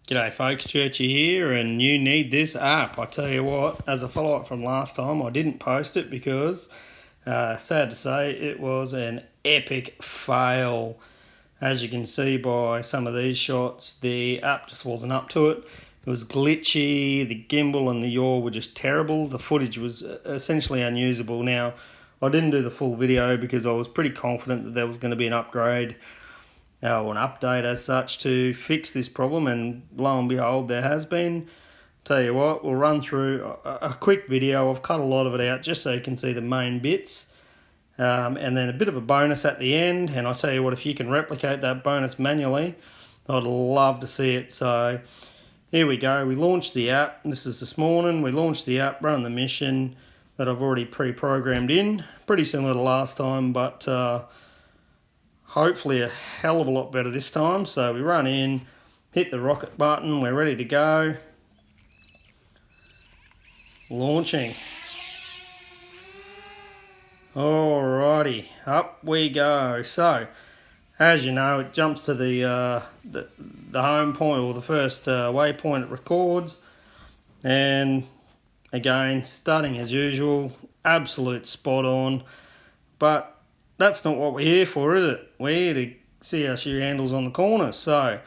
G'day folks, Churchy here, and you need this app. I tell you what, as a follow-up from last time, I didn't post it because, sad to say, it was an epic fail. As you can see by some of these shots, the app just wasn't up to it. It was glitchy, the gimbal and the yaw were just terrible. The footage was essentially unusable. Now, I didn't do the full video because I was pretty confident that there was going to be an upgrade or an update as such to fix this problem, and lo and behold there has been. Tell you what, we'll run through a quick video. I've cut a lot of it out just so you can see the main bits, and then a bit of a bonus at the end. And I'll tell you what, if you can replicate that bonus manually, I'd love to see it. So here we go, we launched the app. This is this morning. We launched the app, run the mission that I've already pre-programmed in, pretty similar to last time, but hopefully a hell of a lot better this time. So we run in, hit the rocket button, we're ready to go. Launching. Alrighty, up we go. So, as you know, it jumps to the home point, or the first waypoint it records. And again, starting as usual, absolute spot on. But that's not what we're here for, is it? We're here to see how she handles on the corners. So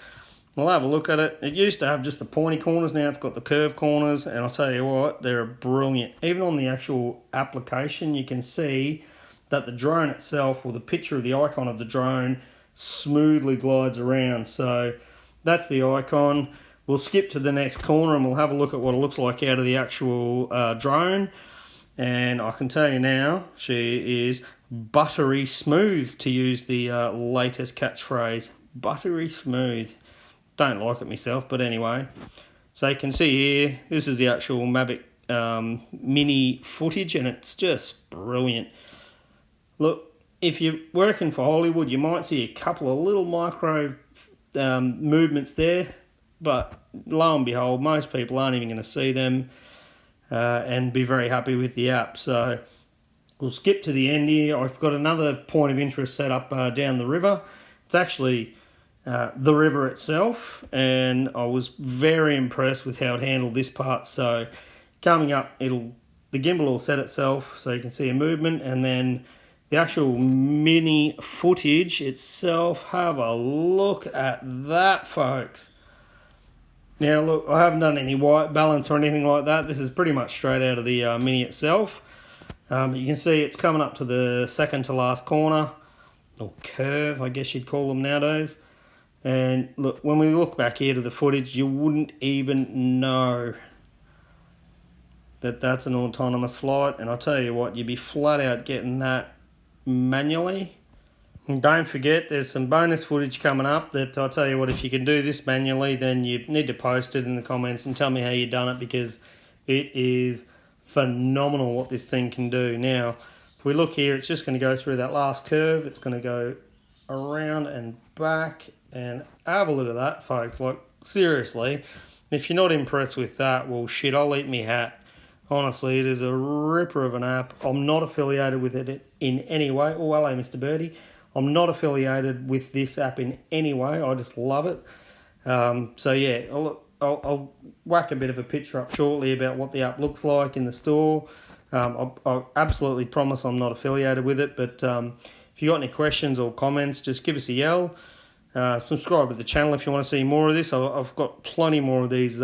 we'll have a look at it. It used to have just the pointy corners, now it's got the curved corners, and I'll tell you what, they're brilliant. Even on the actual application, you can see that the drone itself, or the picture of the icon of the drone, smoothly glides around. So that's the icon. We'll skip to the next corner and we'll have a look at what it looks like out of the actual drone. And I can tell you now, she is buttery smooth, to use the latest catchphrase. Buttery smooth. Don't like it myself, but anyway. So you can see here, this is the actual Mavic mini footage, and it's just brilliant. Look, if you're working for Hollywood, you might see a couple of little micro movements there, but lo and behold, most people aren't even going to see them and be very happy with the app. So we'll skip to the end here. I've got another point of interest set up down the river. It's actually the river itself, and I was very impressed with how it handled this part. So coming up, the gimbal will set itself so you can see a movement, and then the actual mini footage itself, have a look at that, folks. Now look, I haven't done any white balance or anything like that. This is pretty much straight out of the mini itself. You can see it's coming up to the second to last corner, or curve, I guess you'd call them nowadays. And look, when we look back here to the footage, you wouldn't even know that that's an autonomous flight. And I'll tell you what, you'd be flat out getting that manually. And don't forget, there's some bonus footage coming up that I'll tell you what, if you can do this manually, then you need to post it in the comments and tell me how you've done it, because it is phenomenal what this thing can do. Now, if we look here, it's just going to go through that last curve. It's going to go around and back, and have a look at that, folks. Like, seriously, if you're not impressed with that, well, shit, I'll eat me hat. Honestly, it is a ripper of an app. I'm not affiliated with it in any way. Oh, hello, Mr. Birdie. I'm not affiliated with this app in any way. I just love it. So yeah, I'll whack a bit of a picture up shortly about what the app looks like in the store. I absolutely promise I'm not affiliated with it, but if you got any questions or comments, just give us a yell. Subscribe to the channel if you want to see more of this. I've got plenty more of these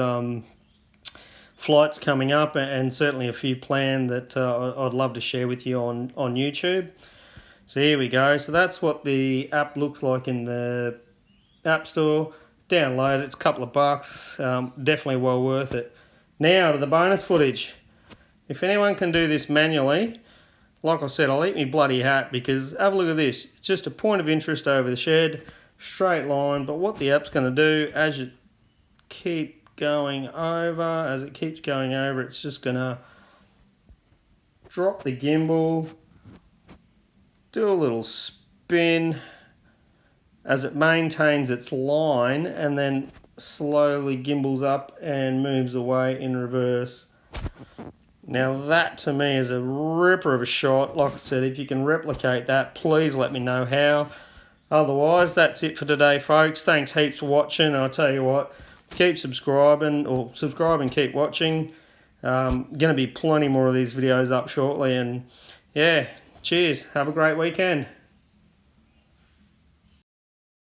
flights coming up, and certainly a few planned that I'd love to share with you on YouTube. So here we go. So that's what the app looks like in the App Store. Download it. It's a couple of bucks. Definitely well worth it. Now to the bonus footage. If anyone can do this manually, like I said, I'll eat me bloody hat, because have a look at this. It's just a point of interest over the shed, straight line. But what the app's going to do, as you keep going over, it's just going to drop the gimbal, do a little spin as it maintains its line, and then slowly gimbals up and moves away in reverse. Now that to me is a ripper of a shot. Like I said, if you can replicate that, please let me know how. Otherwise, that's it for today, folks. Thanks heaps for watching. I'll tell you what, keep subscribing, or subscribe and keep watching. Going to be plenty more of these videos up shortly, and yeah, cheers. Have a great weekend.